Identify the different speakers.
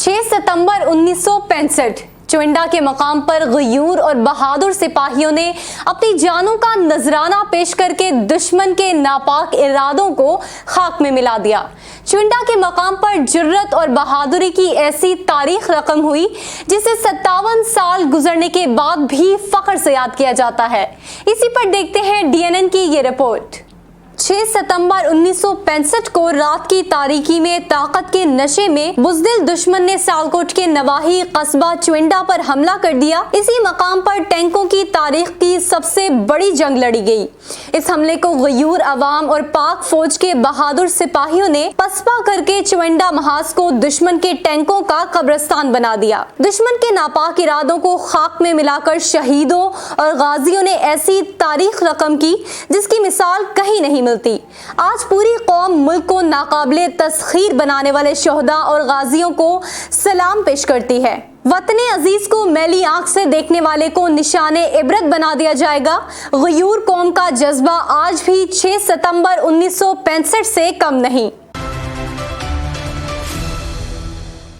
Speaker 1: 6 सितंबर 1965 चुइंडा के मकाम पर गयूर और बहादुर सिपाहियों ने अपनी जानों का नजराना पेश करके दुश्मन के नापाक इरादों को खाक में मिला दिया। चुइंडा के मकाम पर जुर्रत और बहादुरी की ऐसी तारीख रकम हुई जिसे 57 साल गुजरने के बाद भी फख्र से याद किया जाता है। इसी पर देखते हैं डीएनएन की ये रिपोर्ट। 6 सितंबर 1965 को रात की तारीकी में ताकत के नशे में बुज़दिल दुश्मन ने सियालकोट के नवाही कस्बा चुइंडा पर हमला कर दिया। इसी मकाम पर टैंकों की तारीख की सबसे बड़ी जंग लड़ी गई। इस हमले को गयूर अवाम और पाक फौज के बहादुर सिपाहियों ने पसपा करके चुइंडा महाज को दुश्मन के टैंकों का कब्रिस्तान बना दिया। दुश्मन के नापाक इरादों को खाक में मिलाकर शहीदों और गाजियों ने ऐसी तारीख रकम की जिसकी मिसाल कहीं नहीं मिलती। आज पूरी कौम मुल्क को नाकाबिले तस्खीर बनाने वाले शोहदा और गाजियों को सलाम पेश करती है। वतने अजीज को मैली आंख से देखने वाले को निशाने इबरत बना दिया जाएगा। गयूर कौम का जज्बा आज भी 6 सितंबर 1965 से कम नहीं।